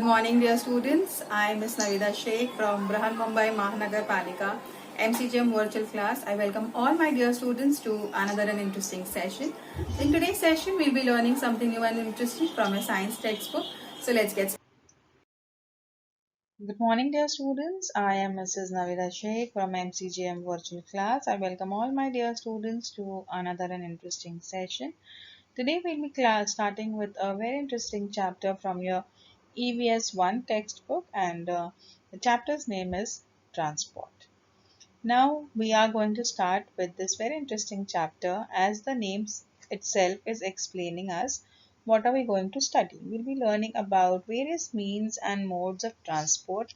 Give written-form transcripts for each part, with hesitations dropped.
morning, dear students. I am Ms. Navida Sheikh from Brahan Mumbai Mahanagar Palika MCGM virtual class. I welcome all my dear students to another and interesting session. In today's session, we'll be learning something new and interesting from a science textbook. So let's get started. Good morning, dear students. I am Mrs. Navida Sheikh from MCGM Virtual Class. I welcome all my dear students to another and interesting session. Today we'll be starting with a very interesting chapter from your EVS 1 textbook, and the chapter's name is Transport. Now we are going to start with this very interesting chapter, as the name itself is explaining us what are we going to study. We'll be learning about various means and modes of transport.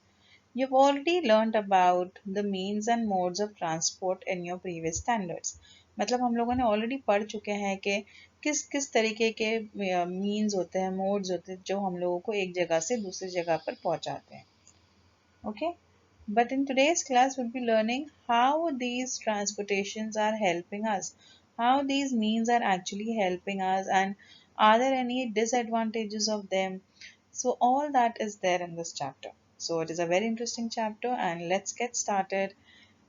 You've already learned about the means and modes of transport in your previous standards. मतलब हम लोगों ने already पढ़ चुके हैं कि किस किस तरीके के मीन्स होते हैं, मोड्स होते हैं जो हम लोगों को एक जगह से दूसरी जगह पर पहुंचाते हैं. Okay, but in today's class we'll be learning how these transportations are helping us, how these means are actually helping us, and are there any disadvantages of them. So all that is there in this chapter. So it is a very interesting chapter, and let's get started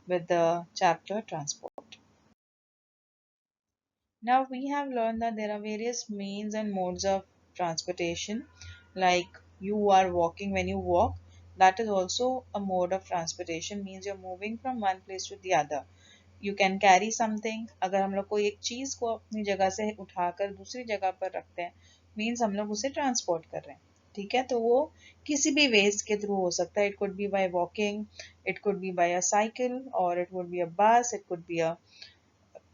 with the chapter transport. Now we have learned that there are various means and modes of transportation, like you are walking. When you walk, that is also a mode of transportation, means you're moving from one place to the other. You can carry something. अगर हम लोग कोई एक चीज को अपनी जगह से उठाकर दूसरी जगह पर रखते हैं, मीन्स हम लोग उसे ट्रांसपोर्ट कर रहे हैं. ठीक है, तो वो किसी भी वेज के थ्रू हो सकता है. It could be by walking, it could be by a cycle, और it would be a bus, it could be a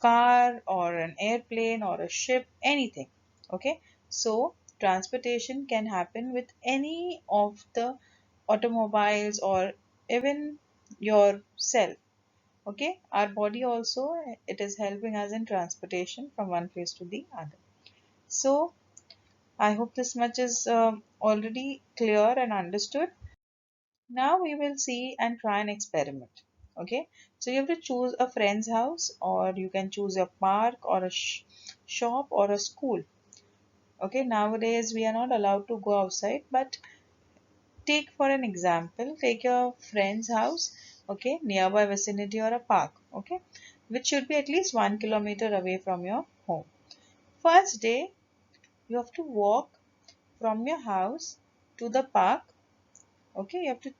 car or an airplane or a ship, anything. Okay, so transportation can happen with any of the automobiles or even yourself. Okay, our body also, it is helping us in transportation from one place to the other. So I hope this much is already clear and understood. Now we will see and try an experiment. Okay, so you have to choose a friend's house, or you can choose a park or a shop or a school. Okay, nowadays we are not allowed to go outside, but take for an example, take your friend's house, okay, nearby vicinity or a park, okay, which should be at least 1 kilometer away from your home. First day, you have to walk from your house to the park. Okay, you have to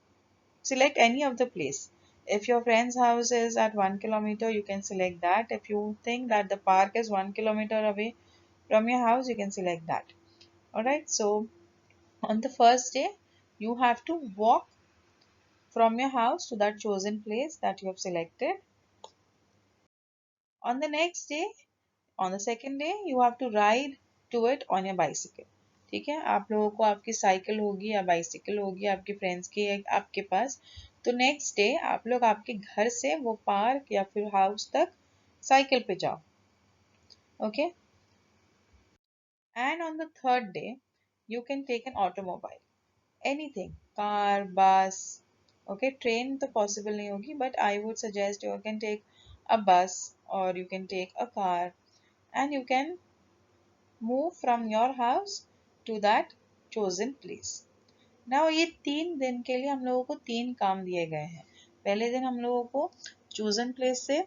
select any of the place. If your friend's house is at 1 kilometer, you can select that. If you think that the park is 1 kilometer away from your house, you can select that. Alright, so on the first day, you have to walk from your house to that chosen place that you have selected. On the next day, on the second day, you have to ride to it on your bicycle. ठीक है, आप लोगों को आपकी cycle होगी या bicycle होगी आपके फ्रेंड्स की आपके पास, तो नेक्स्ट डे आप लोग आपके घर से वो पार्क या फिर हाउस तक साइकिल पे जाओ. Okay, and on the third day you can take an automobile, anything, car, bus. Okay, train तो possible नहीं होगी, but I would suggest you can take a bus or you can take a car, and you can move from your house to that chosen place. Now ये 3 दिन के लिए हम लोगों को 3 काम दिए गए हैं. पहले दिन हम लोगों को chosen place से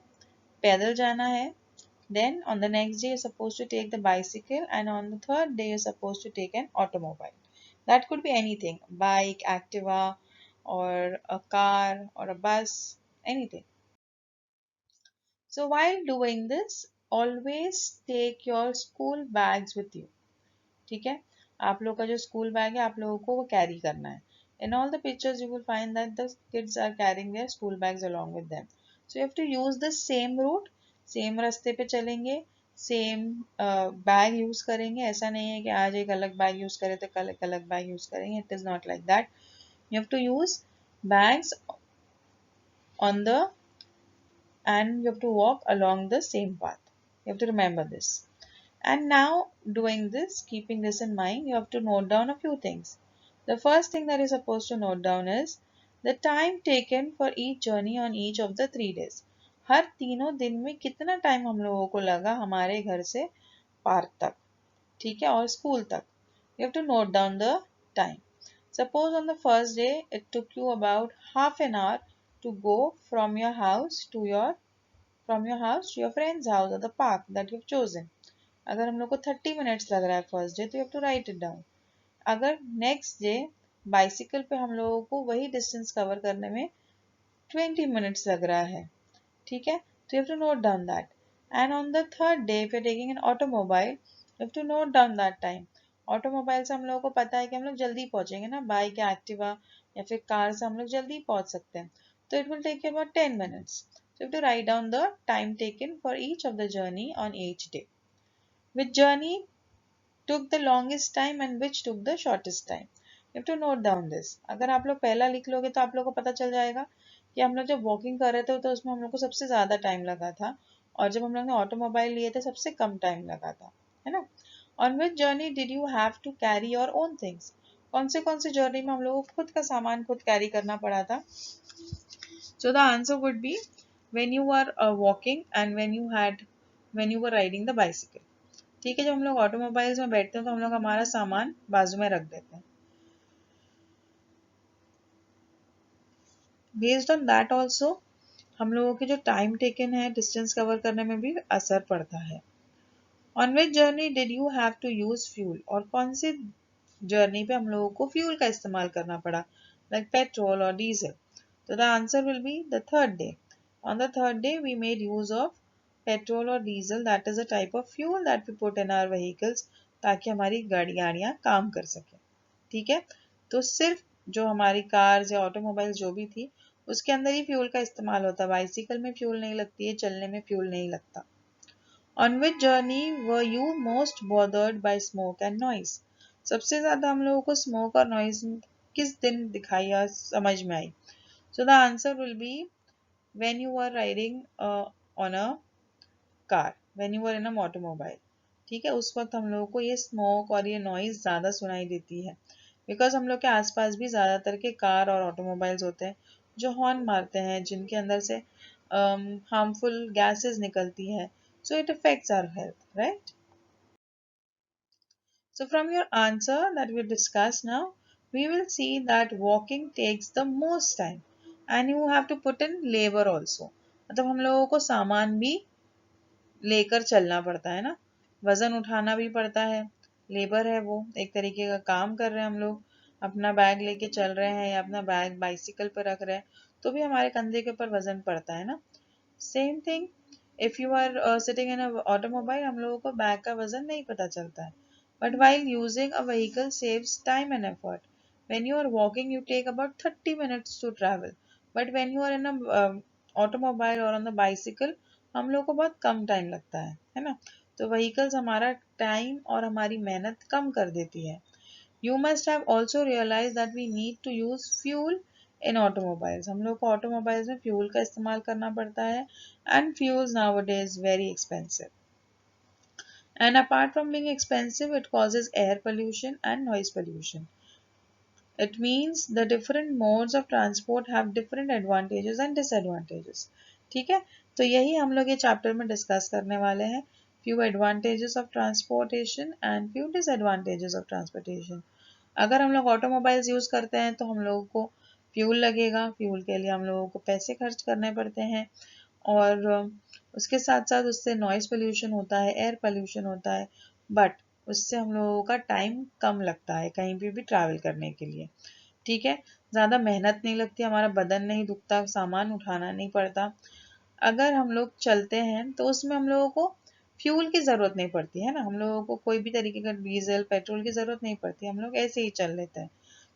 पैदल जाना है. Then on the next day you're supposed to take the bicycle, and on the third day you're supposed to take an automobile. That could be anything, bike, Activa, or a car or a bus, anything. So while doing this, always take your school bags with you. ठीक है, आप लोग का जो school bag है आप लोगों को वो कैरी करना है. In all the pictures you will find that the kids are carrying their school bags along with them. So you have to use the same route, same रास्ते पे चलेंगे, सेम बैग यूज करेंगे. ऐसा नहीं है कि आज एक अलग बैग यूज करें तो कल एक अलग बैग यूज करेंगे. It is not like that. You have to use bags on the and you have to walk along the same path. You have to remember this. And now doing this, keeping this in mind, you have to note down a few things. The first thing that you're supposed to note down is the time taken for each journey on each of the 3 days. हर तीनों दिन में कितना time हम लोगों को लगा हमारे घर से पार्क तक, ठीक है, और स्कूल तक. You have to note down the time. Suppose on the first day it took you about half an hour to go from your house to your friend's house or the park that you've chosen. अगर हम लोग को 30 minutes लग रहा है first day तो you have to write it down. अगर next day bicycle पे हम लोगों को वही डिस्टेंस कवर करने में 20 मिनट्स लग रहा है, ठीक है, तो you have to note down that. And on the third day if you are taking an automobile you have to note down that time. Automobile से हम लोगों को पता है कि हम लोग जल्दी पहुंचेंगे ना, बाइक या एक्टिवा या फिर कार से हम लोग जल्दी पहुंच सकते हैं, तो it will take you about 10 minutes. So you have to write down the time taken for each of the journey on each day. Which journey took the longest time and which took the shortest time. You have to note down this. अगर आप लोग पहला लिख लोगे तो आप लोग को पता चल जाएगा कि हम लोग जब वॉकिंग कर रहे थे तो उसमें हम लोग को सबसे ज़्यादा टाइम लगा था और जब हम लोग ने ऑटोमोबाइल लिए थे सबसे कम टाइम लगा था, है ना. On which journey did you have to carry your own things? कौन से जर्नी में हम लोगों को खुद का सामान खुद कैरी करना पड़ा था? So the answer would be when you were walking and when you were riding the bicycle. ठीक है, जब हम लोग ऑटोमोबाइल्स में बैठते हैं तो हम लोग हमारा सामान बाजू में रख देते हैं. बेस्ड ऑन दैट ऑल्सो हम लोगों के जो टाइम टेकन है डिस्टेंस कवर करने में भी असर पड़ता है. On which journey did you have to use fuel, और कौन सी जर्नी पे हम लोगों को फ्यूल का इस्तेमाल करना पड़ा, लाइक पेट्रोल और डीजल. तो the answer will be the third day. On the third day we made use of petrol और diesel, that is a type of fuel that we put in our vehicles, ताकि हमारी गाड़ियाँ काम कर सके. ठीक है, तो सिर्फ जो हमारी कार्स या ऑटोमोबाइल जो भी थी उसके अंदर ही फ्यूल का इस्तेमाल होता है, बाइसिकल में फ्यूल नहीं लगती है, चलने में फ्यूल नहीं लगता. On which journey were you most bothered by smoke and noise? सबसे ज्यादा हम लोगों को स्मोक और नॉइज किस दिन दिखाई या समझ में आई? So the answer will be when you were riding on a car, when you were in a automobile. ठीक है, उस वक्त हम लोगों को ये स्मोक और ये नॉइज ज्यादा सुनाई देती है बिकॉज हम लोग के आसपास भी ज्यादातर के कार और ऑटोमोबाइल्स होते हैं जो हॉर्न मारते हैं, जिनके अंदर से हार्मफुल गैसेस निकलती है. So it affects our health, right? So from your answer that we discussed now, we will see that walking takes the most time and you have to put in labor also. मतलब हम लोगों को सामान भी लेकर चलना पड़ता है ना, वजन उठाना भी पड़ता है, लेबर है वो, एक तरीके का काम कर रहे हैं हम लोग, अपना बैग लेके चल रहे हैं या अपना बैग बाइसिकल पर रख रहे हैं तो भी हमारे कंधे के ऊपर वजन पड़ता है ना. Same thing if you are sitting in automobile, हम लोगों को बैग का वजन नहीं पता चलता है. But while using a vehicle saves time and effort. When you are walking, you take about 30 minutes to travel. But when you are in a automobile or on the bicycle, हम लोग को बहुत कम टाइम लगता है ना. तो vehicles हमारा time और हमारी मेहनत कम कर देती है. You must have also realized that we need to use fuel in automobiles. हम लोग को ऑटोमोबाइल्स में फ्यूल का इस्तेमाल करना पड़ता है and fuels nowadays very expensive. And apart from being expensive, it causes air pollution and noise pollution. It means the different modes of transport have different advantages and disadvantages. ठीक है, तो यही हम लोग ये चैप्टर में डिस्कस करने वाले हैं. Few advantages of transportation and few disadvantages of transportation. अगर हम लोग ऑटोमोबाइल्स यूज करते हैं तो हम लोगों को फ्यूल लगेगा, फ्यूल के लिए हम लोगों को पैसे खर्च करने पड़ते हैं और उसके साथ साथ उससे नॉइस पोल्यूशन होता है, एयर पोल्यूशन होता है, बट उससे हम लोगों का टाइम कम लगता है कहीं भी ट्रैवल करने के लिए. ठीक है, ज़्यादा मेहनत नहीं लगती, हमारा बदन नहीं दुखता, सामान उठाना नहीं पड़ता. अगर हम लोग चलते हैं तो उसमें हम लोगों को फ्यूल की ज़रूरत नहीं पड़ती है ना, हम लोगों को कोई भी तरीके का डीजल पेट्रोल की ज़रूरत नहीं पड़ती, हम लोग ऐसे ही चल लेते हैं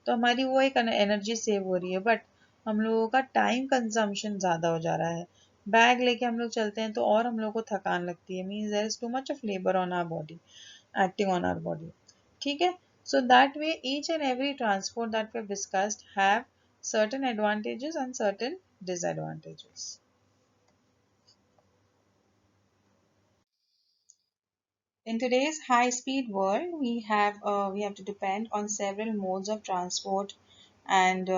तो हमारी वो एक एनर्जी सेव हो रही है. बट हम लोगों का टाइम कंजम्पशन ज़्यादा हो जा रहा है. बैग लेके हम लोग चलते हैं तो और हम लोग को थकान लगती है, means there is too much of labour on our body, acting on our body. ठीक है, so that way each and every transport that we have discussed have certain advantages and certain disadvantages. In today's high-speed world, we have to depend on several modes of transport, and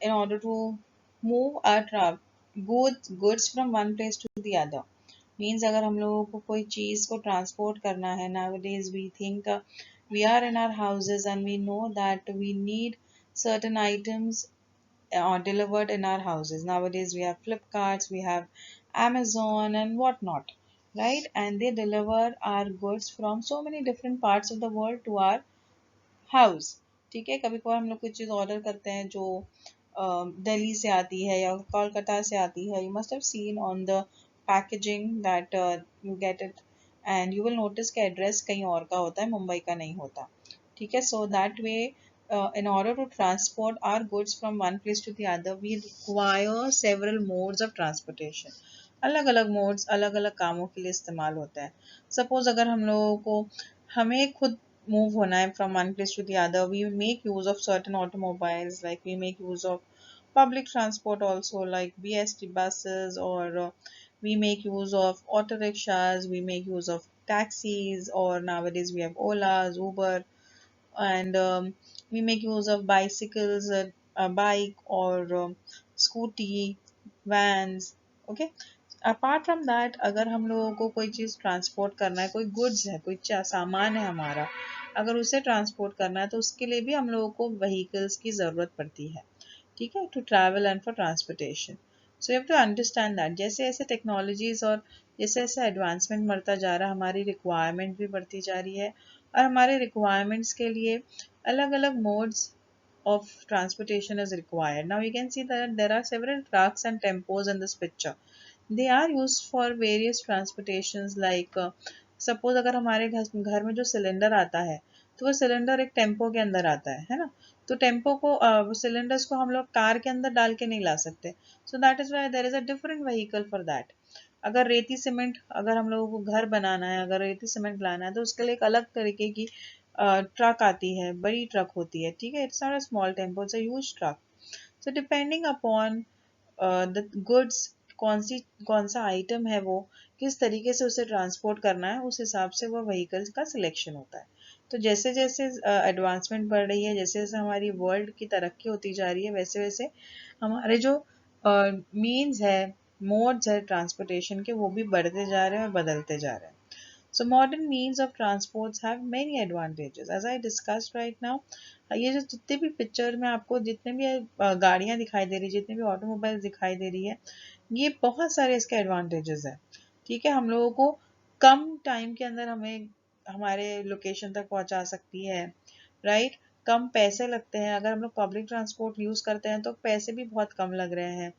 in order to move our goods from one place to the other. Means अगर हम लोगों को कोई चीज़ को transport करना है, nowadays we think we are in our houses and we know that we need certain items delivered in our houses. Nowadays, we have Flipkarts, we have Amazon, and whatnot, right? And they deliver our goods from so many different parts of the world to our house. ठीक है, कभी कभार हम लोग कोई चीज़ order करते हैं जो दिल्ली से आती है या कोलकाता से आती है. You must have seen on the packaging that you get it and you will notice कि एड्रेस कहीं और का होता है, मुंबई का नहीं होता. ठीक है, so that way in order to transport our goods from one place to the other, we require several modes of transportation. अलग अलग मोड्स अलग अलग कामों के लिए इस्तेमाल होता है. सपोज अगर हम लोगों को हमें खुद move होना है from one place to the other, we make use of certain automobiles, like we make use of public transport also, like BST buses, or we make use of auto rickshaws, we make use of taxis, or nowadays we have Olas, Uber, and we make use of bicycles, a bike, or scooty, vans. Okay, apart from that, अगर हम लोगों को कोई चीज़ transport करना है, कोई goods है, कोई सामान है हमारा, अगर उसे ट्रांसपोर्ट करना है तो उसके लिए भी हम लोगों को व्हीकल्स की ज़रूरत पड़ती है. ठीक है, to travel and for transportation. So you have to understand that जैसे जैसे टेक्नोलॉजीज और जैसे जैसे एडवांसमेंट बढ़ता जा रहा है, हमारी रिक्वायरमेंट भी बढ़ती जा रही है, और हमारे रिक्वायरमेंट्स के लिए अलग अलग modes of transportation is required. Now you can see that there are several trucks and tempos in this picture. They are used for various transportations, like suppose अगर हमारे घर में जो सिलेंडर आता है तो वो सिलेंडर एक टेम्पो के अंदर आता है ना. तो टेम्पो को सिलेंडर्स को हम लोग कार के अंदर डाल के नहीं ला सकते. So that is why there is a different vehicle for that. अगर रेती सीमेंट, अगर हम लोगों को घर बनाना है, अगर रेती सीमेंट लाना है तो उसके लिए एक अलग तरीके की ट्रक आती है, बड़ी ट्रक होती है. ठीक है, it's not a small tempo, it's a huge truck. So depending upon the goods, कौन सा आइटम है, वो किस तरीके से उसे ट्रांसपोर्ट करना है, उस हिसाब से वो व्हीकल्स का सिलेक्शन होता है. तो जैसे जैसे एडवांसमेंट बढ़ रही है, जैसे जैसे हमारी वर्ल्ड की तरक्की होती जा रही है, वैसे वैसे हमारे जो मीन्स है, मोड्स है ट्रांसपोर्टेशन के, वो भी बढ़ते जा रहे हैं और बदलते जा रहे हैं. So modern means of transports have many advantages. As I discussed right now, ये जो जितने भी पिक्चर में आपको जितने भी गाड़ियाँ दिखाई दे रही, जितने भी ऑटोमोबाइल्स दिखाई दे रही है, ये बहुत सारे इसके एडवांटेजेस हैं. ठीक है, हम लोगों को कम टाइम के अंदर हमें हमारे लोकेशन तक पहुंचा सकती है, राइट. कम पैसे लगते हैं, अगर हम लोग पब्लिक ट्रांसपोर्ट यूज़ करते हैं तो पैसे भी बहुत कम लग रहे हैं,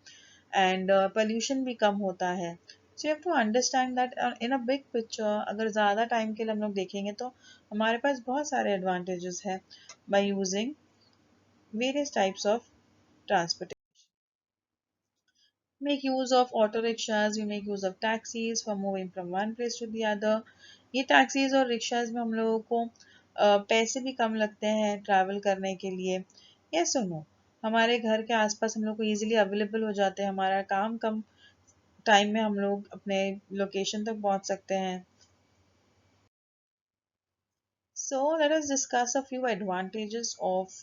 एंड पोल्यूशन भी कम होता है. So you have to understand that in a big picture, अगर ज़्यादा टाइम के लिए हम लोग देखेंगे तो हमारे पास बहुत सारे एडवांटेजेस हैं by using various types of transportation. Make use of auto rickshaws, we make use of taxis for moving from one place to the other. ये taxis और rickshaws में हम लोगों को पैसे भी कम लगते हैं ट्रैवल करने के लिए. yes or no, हमारे घर के आसपास हम लोग को इजीली अवेलेबल हो जाते हैं, हमारा काम कम टाइम में हम लोग अपने लोकेशन तक पहुंच सकते हैं. So let us discuss a few advantages of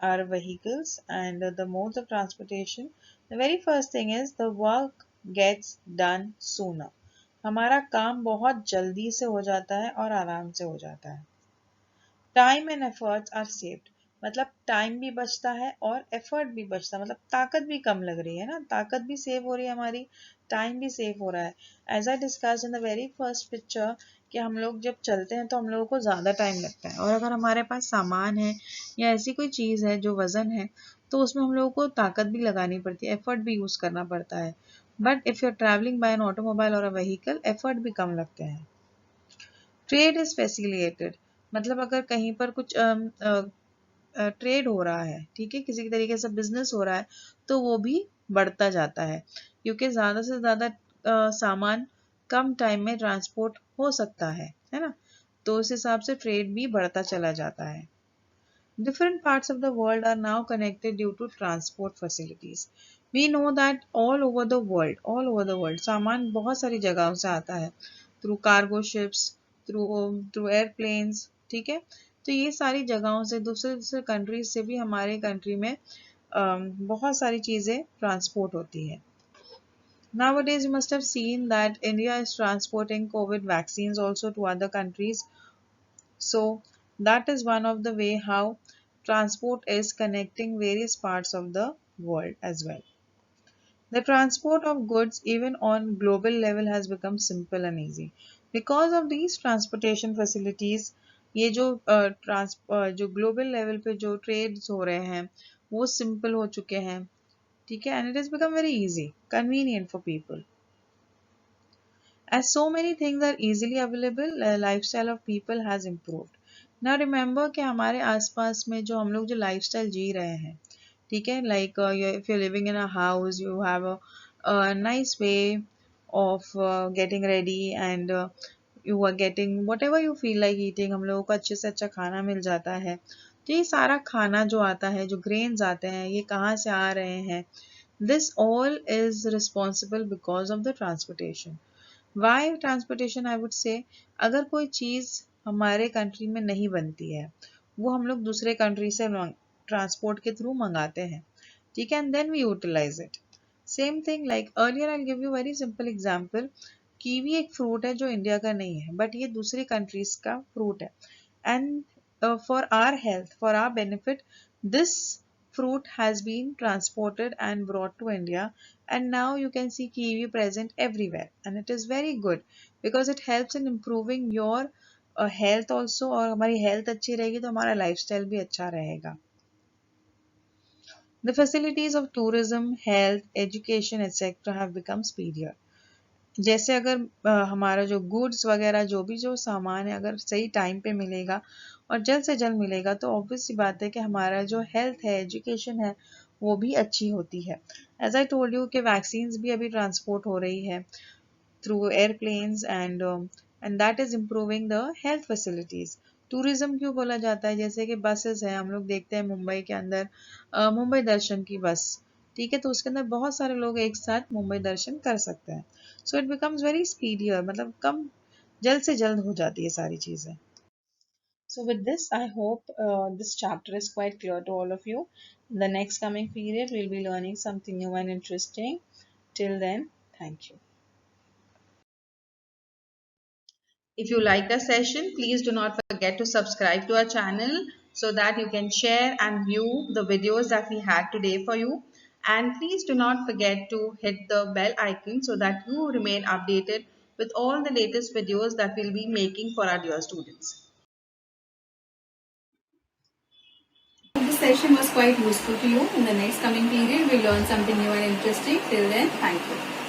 our vehicles and the modes of transportation. The very first thing is the work gets done sooner. हमारा काम बहुत जल्दी से हो जाता है और आराम से हो जाता है. Time and efforts are saved, मतलब टाइम भी बचता है और एफर्ट भी बचता है, मतलब ताकत भी कम लग रही है ना, ताकत भी सेव हो रही है हमारी, टाइम भी सेव हो रहा है. As I discuss in the very first picture कि हम लोग जब चलते हैं तो हम लोगों को ज़्यादा टाइम लगता है, और अगर हमारे पास सामान है या ऐसी कोई चीज़ है जो वज़न है तो उसमें हम लोगों को ताकत भी लगानी पड़ती है, एफर्ट भी यूज़ करना पड़ता है. But if you are travelling by an automobile और अ व्हीकल, एफर्ट भी कम लगते हैं. ट्रेड इज फैसिलिटेटेड, मतलब अगर कहीं पर कुछ ट्रेड हो रहा है, ठीक है, किसी तरीके से बिजनेस हो रहा है, तो वो भी बढ़ता जाता है, क्योंकि ज़्यादा से ज़्यादा सामान कम टाइम में ट्रांसपोर्ट हो सकता है ना. तो उस हिसाब से ट्रेड भी बढ़ता चला जाता है. Different parts of the world are now connected due to transport facilities. We know that all over the world, सामान बहुत सारी जगहों से आता है, through cargo ships, through airplanes. ठीक है, तो ये सारी जगहों से, दूसरे दूसरे कंट्रीज से भी हमारे कंट्री में बहुत सारी चीज़ें ट्रांसपोर्ट होती है. Nowadays, you must have seen that India is transporting COVID vaccines also to other countries. So that is one of the way how transport is connecting various parts of the world as well. The transport of goods even on global level has become simple and easy. Because of these transportation facilities, ये जो global level पे जो trades हो रहे हैं वो simple हो चुके हैं. ठीक है, and it has become very easy, convenient for people. As so many things are easily available, lifestyle of people has improved. Now remember कि हमारे आसपास में जो हम लोग जो lifestyle जी रहे हैं, ठीक है, like if you're living in a house, you have a nice way of getting ready, and you are getting whatever you feel like eating. हम लोगों को अच्छे से अच्छा खाना मिल जाता है. तो ये सारा खाना जो आता है, जो grains आते हैं, ये कहाँ से आ रहे हैं? This all is responsible because of the transportation. Why transportation? I would say अगर कोई चीज़ हमारे कंट्री में नहीं बनती है, वो हम लोग दूसरे कंट्री से ट्रांसपोर्ट के थ्रू मंगाते हैं, ठीक है, and then we utilize it. Same thing like earlier, I'll give you very simple example. Kiwi एक फ्रूट है जो इंडिया का नहीं है, बट ये दूसरी कंट्रीज का फ्रूट है, and for our health, for our benefit, this fruit has been transported and brought to India, and now you can see kiwi present everywhere, and it is very good because it helps in improving your health also. और हमारी health अच्छी रहेगी तो हमारा lifestyle भी अच्छा रहेगा. The facilities of tourism, health, education, etc. have become superior. जैसे अगर हमारा जो गुड्स वगैरह जो भी जो सामान है अगर सही टाइम पे मिलेगा और जल्द से जल्द मिलेगा तो ऑब्वियस सी बात है कि हमारा जो हेल्थ है, एजुकेशन है, वो भी अच्छी होती है. एज आई टोल्ड यू कि वैक्सीन्स भी अभी ट्रांसपोर्ट हो रही है through airplanes, and that is improving the health facilities. Tourism क्यों बोला जाता है? जैसे कि बसेस हैं, हम लोग देखते हैं मुंबई के अंदर मुंबई दर्शन की बस, ठीक है, तो उसके अंदर बहुत सारे लोग एक साथ मुंबई दर्शन कर सकते हैं. So it becomes very speedier, मतलब कम जल्द से जल्द हो जाती है सारी चीज़ें. So with this, I hope this chapter is quite clear to all of you. In the next coming period, we'll be learning something new and interesting. Till then, thank you. If you liked our session, please do not forget to subscribe to our channel so that you can share and view the videos that we had today for you. And please do not forget to hit the bell icon so that you remain updated with all the latest videos that we'll be making for our dear students. This session was quite useful to you. In the next coming period, we'll learn something new and interesting. Till then, thank you.